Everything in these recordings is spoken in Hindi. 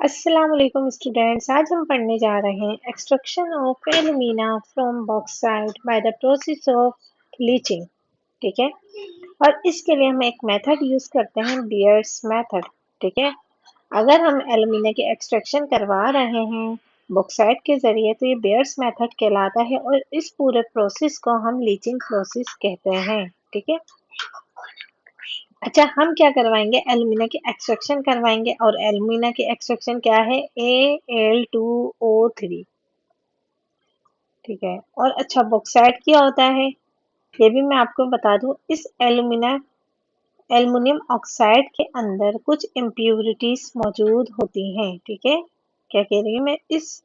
अस्सलाम वालेकुम स्टूडेंट्स। आज हम पढ़ने जा रहे हैं extraction of alumina from bauxite by the process of leaching. ठीक है, और इसके लिए हम एक मेथड यूज करते हैं, बियर्स मेथड। ठीक है, अगर हम एल्यूमिना की एक्सट्रैक्शन करवा रहे हैं बॉक्साइट के जरिए तो ये बियर्स मेथड कहलाता है और इस पूरे प्रोसेस को हम लीचिंग प्रोसेस कहते हैं। ठीक है, अच्छा हम क्या करवाएंगे, एल्यूमिना की एक्सट्रैक्शन करवाएंगे और एल्यूमिना की एक्सट्रैक्शन क्या है, Al2O3। ठीक है, और अच्छा बॉक्साइट क्या होता है ये भी मैं आपको बता दूं। इस एल्युमिनियम ऑक्साइड के अंदर कुछ इम्प्यूरिटीज मौजूद होती हैं। ठीक है, क्या कह रही हूँ मैं, इस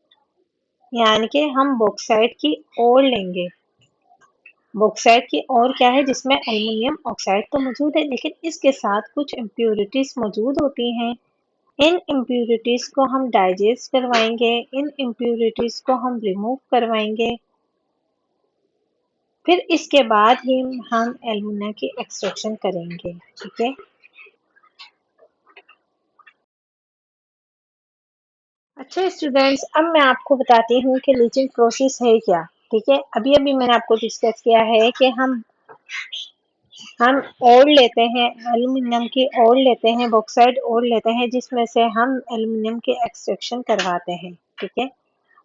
यानी कि हम बॉक्साइट की ओर लेंगे। बॉक्साइट की और क्या है, जिसमें एल्युमिनियम ऑक्साइड तो मौजूद है लेकिन इसके साथ कुछ इम्प्यूरिटीज मौजूद होती हैं। इन इम्प्यूरिटीज को हम डाइजेस्ट करवाएंगे, इन इम्प्यूरिटीज को हम रिमूव करवाएंगे, फिर इसके बाद ही हम एल्यूमिना की एक्सट्रैक्शन करेंगे। ठीक है, अच्छा स्टूडेंट्स, अब मैं आपको बताती हूँ कि लीचिंग प्रोसेस है क्या। ठीक है, अभी अभी मैंने आपको डिस्कस किया है कि हम ओर लेते हैं, एल्यूमिनियम की ओर लेते हैं, बॉक्साइड ओर लेते हैं, जिसमें से हम एल्यूमिनियम की एक्सट्रैक्शन करवाते हैं। ठीक है,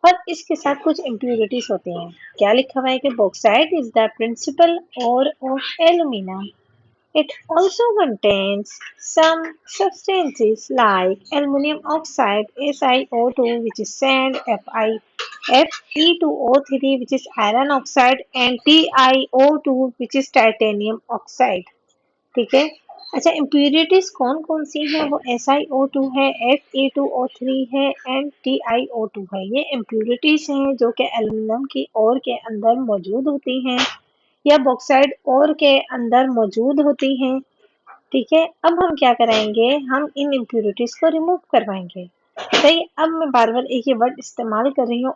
और इसके साथ कुछ इम्प्यूरिटीज होती हैं। क्या लिखा हुआ है कि bauxite is the principal ore of alumina. It also contains some substances like aluminum oxide (SiO2), which is sand, Fe2O3, which is iron oxide, and TiO2, which is titanium oxide। ठीक है, अच्छा इम्प्यूरिटीज कौन कौन सी हैं, वो SiO2 है, Fe2O3 है एंड TiO2 है। ये इम्प्यूरिटीज हैं जो कि एल्यूमिनियम की ओर के अंदर मौजूद होती हैं या बॉक्साइड ओर के अंदर मौजूद होती हैं। ठीक है, अब हम क्या कराएंगे, हम इन इम्प्यूरिटीज को रिमूव करवाएंगे। सही, अब मैं बार बार एक ही वर्ड इस्तेमाल कर रही हूँ,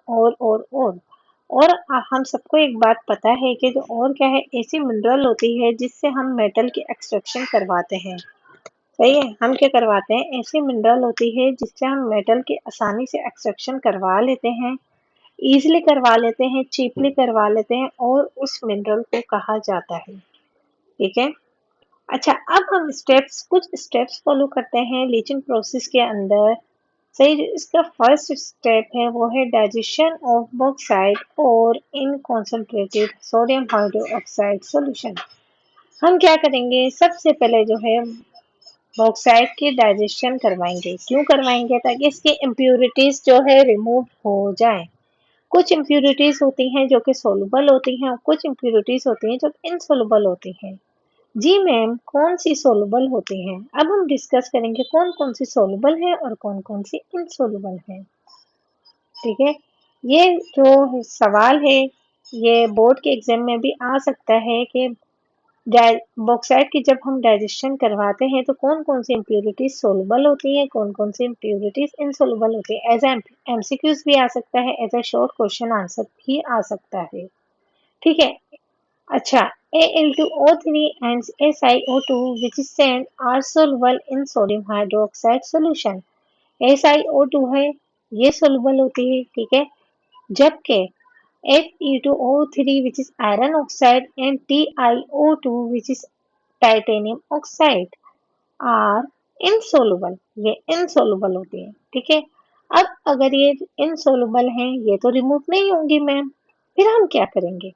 और हम सबको एक बात पता है कि जो और क्या है, ऐसी मिनरल होती है जिससे हम मेटल की एक्सट्रैक्शन करवाते हैं। सही है, हम क्या करवाते हैं, ऐसी मिनरल होती है जिससे हम मेटल की आसानी से एक्सट्रैक्शन करवा लेते हैं, इजीली करवा लेते हैं, चीपली करवा लेते हैं, और उस मिनरल को कहा जाता है। ठीक है, अच्छा अब हम कुछ स्टेप्स फॉलो करते हैं लीचिंग प्रोसेस के अंदर। सही, इसका फर्स्ट स्टेप है वो है डाइजेशन ऑफ बॉक्साइट और इन कॉन्सेंट्रेटेड सोडियम हाइड्रोक्साइड सॉल्यूशन। हम क्या करेंगे, सबसे पहले जो है बॉक्साइट की डाइजेशन करवाएंगे। क्यों करवाएंगे, ताकि इसकी इम्प्यूरिटीज जो है रिमूव हो जाए। कुछ इम्प्यूरिटीज होती हैं जो कि सोलुबल होती हैं और कुछ इम्प्यूरिटीज होती हैं जो इनसोलुबल होती हैं। जी मैम, कौन सी सोलुबल होती हैं, अब हम डिस्कस करेंगे कौन कौन सी सोलुबल है और कौन कौन सी इनसोलुबल है। ठीक है, ये जो सवाल है ये बोर्ड के एग्जाम में भी आ सकता है कि बॉक्साइट की जब हम डाइजेशन करवाते हैं तो कौन कौन सी इम्प्यूरिटीज सोलुबल होती हैं, कौन कौन सी इम्प्यूरिटीज इनसोलुबल होती है। एज एमसीक्यूज भी आ सकता है, as a short question answer भी आ सकता है। ठीक है, अच्छा Al2O3 and SiO2, which is sand, are soluble in sodium hydroxide solution। SiO2 है, ये soluble होती है। ठीक है, जबकि Fe2O3, which is iron oxide, and TiO2, which is titanium oxide, are insoluble। ये insoluble होती है। ठीक है, अब अगर ये insoluble हैं ये तो रिमूव नहीं होंगी मैम, फिर हम क्या करेंगे,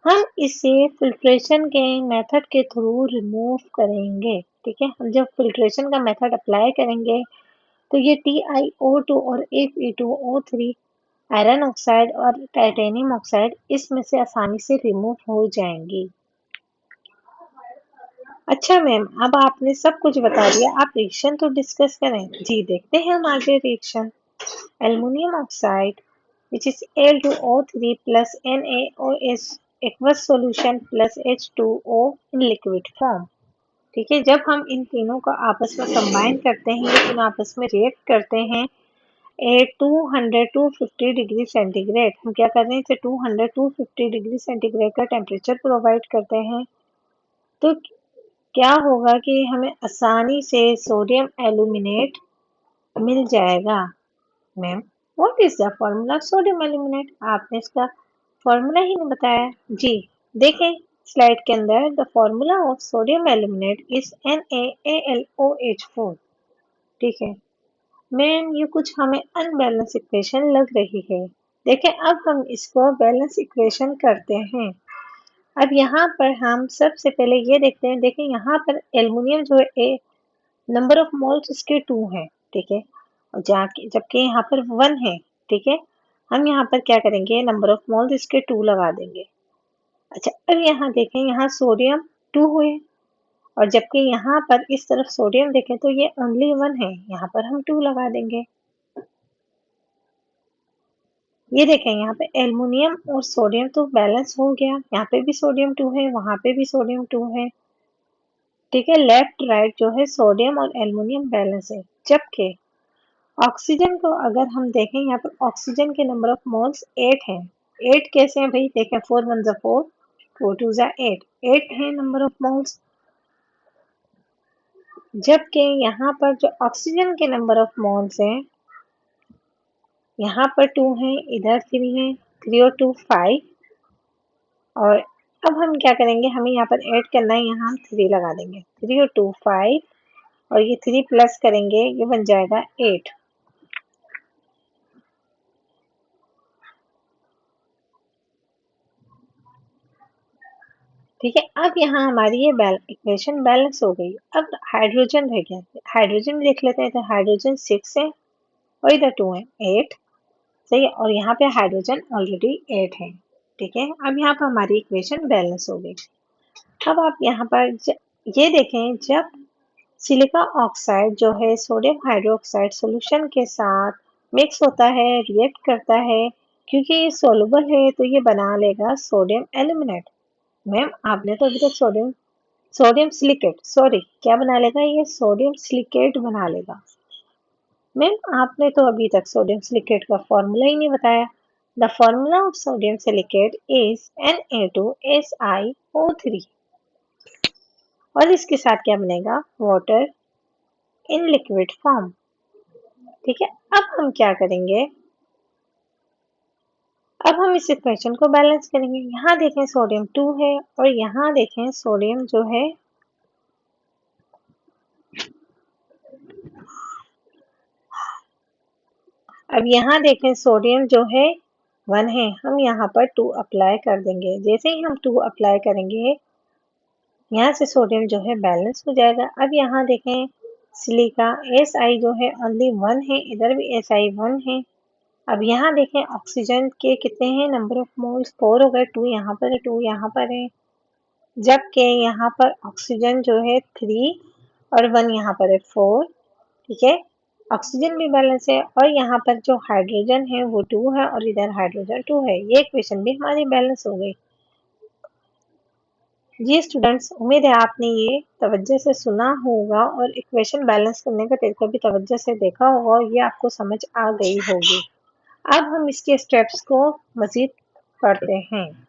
हम इसे फिल्ट्रेशन के मेथड के थ्रू रिमूव करेंगे। ठीक है, हम जब फिल्ट्रेशन का मेथड अप्लाई करेंगे तो ये TiO2 और Fe2O3 आयरन ऑक्साइड और टाइटेनियम ऑक्साइड इसमें से आसानी से रिमूव हो जाएंगी। अच्छा मैम, अब आपने सब कुछ बता दिया, आप रिएक्शन तो डिस्कस करें। जी देखते हैं हम आगे reaction. Aluminium oxide which is Al2O3 plus NaOH aqueous solution plus H2O in liquid form। ठीक है, जब हम इन तीनों को आपस में कंबाइन करते हैं, ये तीनों आपस में रिएक्ट करते हैं 200 टू 50 डिग्री सेंटीग्रेड। हम क्या कर रहे हैं, 200 टू 50 डिग्री सेंटीग्रेड का टेम्परेचर प्रोवाइड करते हैं, तो क्या होगा कि हमें आसानी से सोडियम एल्यूमिनेट मिल जाएगा। Ma'am, what is the formula of sodium aluminate? आपने इसका फॉर्मूला ही नहीं बताया। जी, देखें स्लाइड के अंदर, the formula of sodium aluminate is NaAlOH4। ठीक है मैम, ये कुछ हमें अनबैलेंस इक्वेशन लग रही है। देखें अब हम इसको बैलेंस इक्वेशन करते हैं। अब यहाँ पर हम सबसे पहले ये देखते हैं। देखिए यहाँ पर एल्युमिनियम जो है नंबर ऑफ मोल्स इसके 2 है। ठीक है, और जाके जबकि यहाँ पर 1 है। ठीक है, हम यहाँ पर क्या करेंगे, नंबर ऑफ मोल्स इसके 2 लगा देंगे। अच्छा, अब यहाँ देखें, यहाँ सोडियम 2 हुए, और जबकि यहाँ पर इस तरफ सोडियम देखें तो ये ओनली 1 है, यहाँ पर हम 2 लगा देंगे। ये देखें यहाँ पे एल्युमिनियम और सोडियम तो बैलेंस हो गया, यहाँ पे भी सोडियम 2 है, वहां पे भी सोडियम 2 है। ठीक है, लेफ्ट राइट जो है सोडियम और एल्युमिनियम बैलेंस है। जबकि ऑक्सीजन को अगर हम देखें, यहाँ पर ऑक्सीजन के नंबर ऑफ मोल्स 8 हैं। 8 कैसे हैं भाई? देखें 4 1 जा 4, 4 2 जा 8, 8 है नंबर ऑफ मोल्स। जबकि यहाँ पर जो ऑक्सीजन के नंबर ऑफ मोल्स हैं, यहाँ पर 2 हैं, इधर 3 है, 3 और 2 5। और अब हम क्या करेंगे, हमें यहाँ पर ऐड करना है, यहाँ हम 3 लगा देंगे। 3 और 2 5, और ये 3 प्लस करेंगे, ये बन जाएगा 8। ठीक है, अब यहाँ हमारी ये इक्वेशन बैलेंस हो गई। अब हाइड्रोजन रह गया, हाइड्रोजन देख लेते हैं। तो हाइड्रोजन 6 है, और इधर 2 है, 8। सही है, और यहाँ पे हाइड्रोजन ऑलरेडी 8 है। ठीक है, अब यहाँ पर हमारी इक्वेशन बैलेंस हो गई। अब आप यहाँ पर ये देखें, जब सिलिका ऑक्साइड जो है सोडियम हाइड्रोक्साइड सॉल्यूशन के साथ मिक्स होता है, रिएक्ट करता है, क्योंकि ये सोलुबल है तो ये बना लेगा सोडियम एल्यूमिनेट। मैम, आपने तो अभी तक सोडियम सोडियम सिलिकेट, सॉरी, क्या बना लेगा? ये सोडियम सिलिकेट बना लेगा। मैम, आपने तो अभी तक सोडियम सिलिकेट का फॉर्मूला ही नहीं बताया। The formula of sodium silicate is Na2SiO3, और इसके साथ क्या बनेगा? Water in liquid form. ठीक है, अब हम क्या करेंगे, अब हम इस इक्वेशन को बैलेंस करेंगे। यहाँ देखें सोडियम 2 है, और यहाँ देखें सोडियम जो है अब यहाँ देखें सोडियम जो है 1 है, हम यहाँ पर 2 अप्लाई कर देंगे। जैसे ही हम 2 अप्लाई करेंगे, यहाँ से सोडियम जो है बैलेंस हो जाएगा। अब यहाँ देखें सिलिका Si जो है ओनली 1 है, इधर भी Si 1 है। अब यहाँ देखें ऑक्सीजन के कितने हैं नंबर ऑफ मोल्स? 4 हो गए, 2 यहाँ पर है, 2 यहाँ पर है। जबकि यहाँ पर ऑक्सीजन जो है 3 और 1 यहाँ पर है 4। ठीक है, ऑक्सीजन भी बैलेंस है, और यहाँ पर जो हाइड्रोजन है वो 2 है, और इधर हाइड्रोजन 2 है। ये इक्वेशन भी हमारी बैलेंस हो गई। जी स्टूडेंट्स, उम्मीद है आपने ये तवज्जो से सुना होगा, और इक्वेशन बैलेंस करने का तरीका भी तवज्जो से देखा होगा, और ये आपको समझ आ गई होगी। अब हम इसके स्टेप्स को मजीद पढ़ते हैं।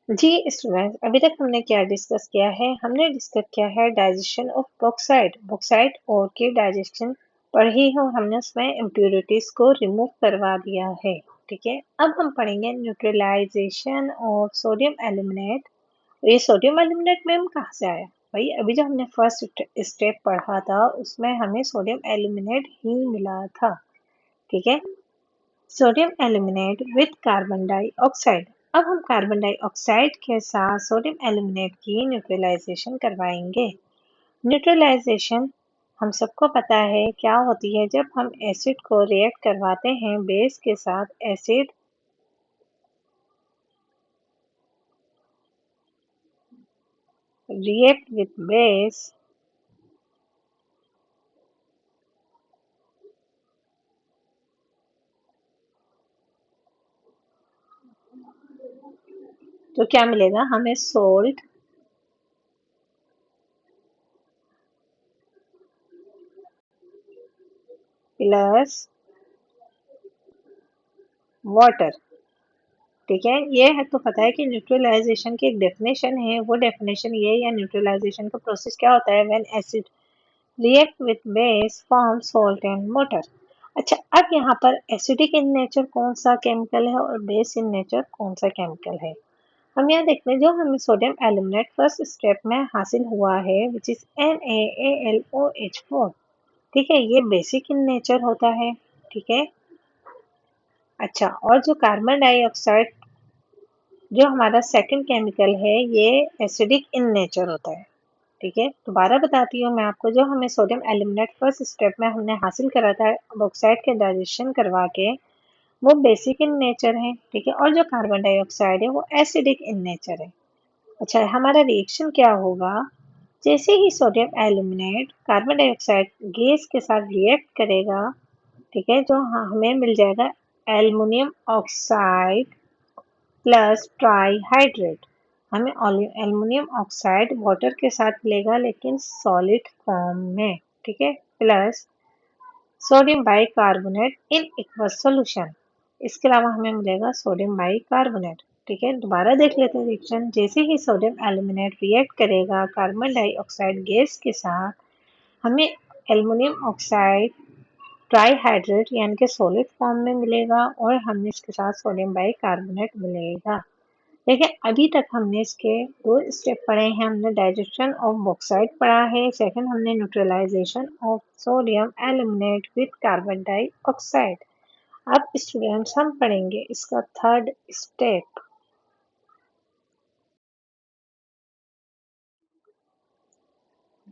जी स्टूडेंट्स, अभी तक हमने क्या डिस्कस किया है? हमने डिस्कस किया है डाइजेशन ऑफ बॉक्साइट। बॉक्साइट और की डाइजेशन पढ़ी है, और हमने उसमें इम्प्योरिटीज को रिमूव करवा दिया है। ठीक है, अब हम पढ़ेंगे न्यूट्रलाइजेशन ऑफ सोडियम एल्यूमिनेट। ये सोडियम एल्यूमिनेट मैम कहाँ से आया? भाई, अभी जो हमने फर्स्ट स्टेप पढ़ा था उसमें हमें सोडियम एल्यूमिनेट ही मिला था। ठीक है, sodium aluminate with carbon dioxide. अब हम कार्बन डाइऑक्साइड के साथ सोडियम एल्यूमिनेट की न्यूट्रलाइजेशन करवाएंगे। न्यूट्रलाइजेशन हम सबको पता है क्या होती है। जब हम एसिड को रिएक्ट करवाते हैं बेस के साथ, एसिड react with base तो क्या मिलेगा हमें? Salt plus water. ठीक है, ये है तो पता है कि न्यूट्रलाइजेशन की एक डेफिनेशन है। वो डेफिनेशन ये, या न्यूट्रलाइजेशन का प्रोसेस क्या होता है? When acid react with base form salt and water। अच्छा, अब यहाँ पर एसिडिक इन नेचर कौन सा केमिकल है और बेस इन नेचर कौन सा केमिकल है। हम यहाँ देखते हैं जो हमें सोडियम एल्यूमिनेट फर्स्ट स्टेप में हासिल हुआ है विच इज NaAlOH4। ठीक है, ये बेसिक इन नेचर होता है। ठीक है, अच्छा, और जो कार्बन डाइऑक्साइड जो हमारा सेकंड केमिकल है ये एसिडिक इन नेचर होता है। ठीक है, दोबारा बताती हूँ मैं आपको, जो हमें सोडियम एल्यूमिनेट फर्स्ट स्टेप में हमने हासिल करा था ऑक्साइड के डाइजेशन करवा के, वो बेसिक इन नेचर है। ठीक है, और जो कार्बन डाइऑक्साइड है वो एसिडिक इन नेचर है। अच्छा, हमारा रिएक्शन क्या होगा, जैसे ही sodium aluminate carbon dioxide gas के साथ रिएक्ट करेगा, ठीक है, जो हमें मिल जाएगा एल्युमिनियम ऑक्साइड प्लस ट्राईहाइड्रेट। हमें एल्युमिनियम ऑक्साइड वाटर के साथ मिलेगा लेकिन सॉलिड फॉर्म में। ठीक है, plus sodium bicarbonate in aqueous solution. इसके अलावा हमें मिलेगा सोडियम बाइकार्बोनेट। ठीक है, दोबारा देख लेते हैं रिएक्शन। जैसे ही सोडियम एल्यूमिनेट रिएक्ट करेगा कार्बन डाइऑक्साइड गैस के साथ, हमें एल्युमिनियम ऑक्साइड ट्राईहाइड्रेट यानी कि सॉलिड फॉर्म में मिलेगा और हमें इसके साथ सोडियम बाइकार्बोनेट मिलेगा। देखिए, अभी तक हमने इसके दो स्टेप पढ़े हैं। हमने डाइजेशन ऑफ बॉक्साइड पढ़ा है, सेकंड हमने neutralisation of sodium aluminate with carbon dioxide. अब स्टूडेंट्स हम पढ़ेंगे इसका थर्ड स्टेप।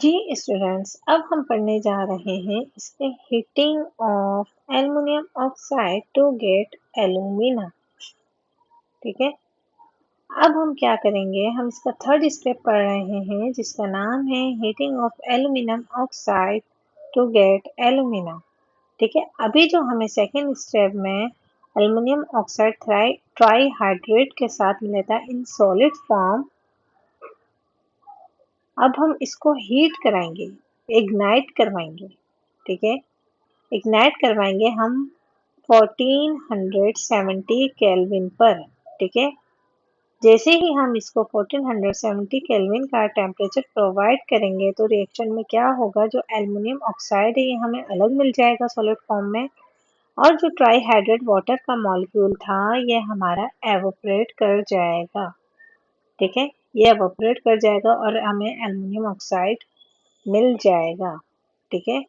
जी स्टूडेंट्स, अब हम पढ़ने जा रहे हैं इसके heating of aluminium oxide to get alumina. ठीक है, अब हम क्या करेंगे, हम इसका थर्ड स्टेप पढ़ रहे हैं जिसका नाम है heating of aluminium oxide to get alumina. ठीक है, अभी जो हमें सेकेंड स्टेप में एल्यूमिनियम ऑक्साइड ट्राईहाइड्रेट के साथ मिला था इन सॉलिड फॉर्म, अब हम इसको हीट कराएंगे, इग्नाइट करवाएंगे। ठीक है, इग्नाइट करवाएंगे हम 1470 केल्विन पर। ठीक है, जैसे ही हम इसको 1470 केल्विन का टेम्परेचर प्रोवाइड करेंगे तो रिएक्शन में क्या होगा, जो एल्युमिनियम ऑक्साइड है ये हमें अलग मिल जाएगा सॉलिड फॉर्म में, और जो ट्राईहाइड्रेट वाटर का मॉलिक्यूल था ये हमारा एवोपरेट कर जाएगा। ठीक है, ये एवोपरेट कर जाएगा और हमें एल्युमिनियम ऑक्साइड मिल जाएगा। ठीक है,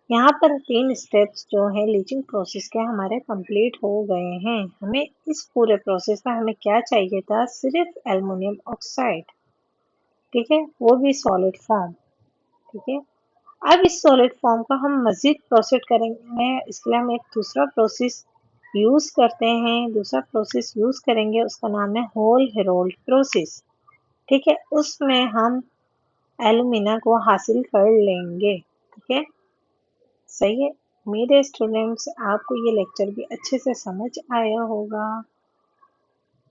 यहाँ पर तीन स्टेप्स जो है लीचिंग प्रोसेस के हमारे कंप्लीट हो गए हैं। हमें इस पूरे प्रोसेस में हमें क्या चाहिए था, सिर्फ एल्युमिनियम ऑक्साइड। ठीक है, वो भी सॉलिड फॉर्म। ठीक है, अब इस सॉलिड फॉर्म का हम मजीद प्रोसेस करेंगे, इसके लिए हम एक दूसरा प्रोसेस यूज करते हैं। दूसरा प्रोसेस यूज करेंगे, उसका नाम है होल हेरोल्ड प्रोसेस। ठीक है, उसमें हम एल्यूमिना को हासिल कर लेंगे। ठीक है, सही है। उम्मीद है स्टूडेंट्स आपको ये लेक्चर भी अच्छे से समझ आया होगा।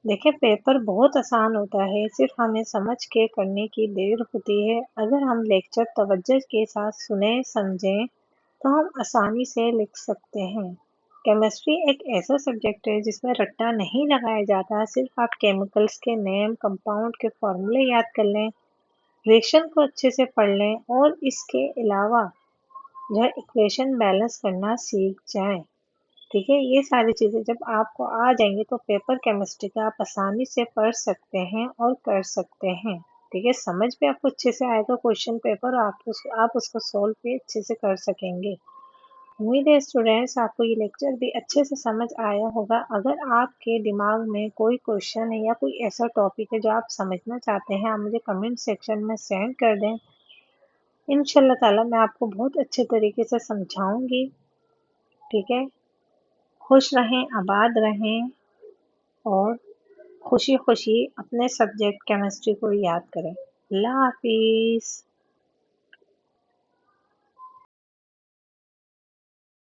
देखिए, पेपर बहुत आसान होता है, सिर्फ हमें समझ के करने की देर होती है। अगर हम लेक्चर तवज्जो के साथ सुने समझें तो हम आसानी से लिख सकते हैं। केमिस्ट्री एक ऐसा सब्जेक्ट है जिसमें रट्टा नहीं लगाया जाता, सिर्फ आप केमिकल्स के नेम, कंपाउंड के फॉर्मूले याद कर लें, रिएक्शन को अच्छे से पढ़ लें और इसके अलावा जो है इक्वेशन बैलेंस करना सीख जाएं। ठीक है, ये सारी चीज़ें जब आपको आ जाएंगी तो पेपर केमिस्ट्री का आप आसानी से पढ़ सकते हैं और कर सकते हैं। ठीक है, समझ भी आपको अच्छे से आएगा क्वेश्चन पेपर, आप उसको सोल्व भी अच्छे से कर सकेंगे। उम्मीद है स्टूडेंट्स आपको ये लेक्चर भी अच्छे से समझ आया होगा। अगर आपके दिमाग में कोई क्वेश्चन है या कोई ऐसा टॉपिक है जो आप समझना चाहते हैं, आप मुझे कमेंट सेक्शन में सेंड कर दें। इंशाल्लाह ताला मैं आपको बहुत अच्छे तरीके से समझाऊंगी। ठीक है, खुश रहें, आबाद रहें और खुशी खुशी अपने सब्जेक्ट केमिस्ट्री को याद करें। अल्लाह हाफिज़।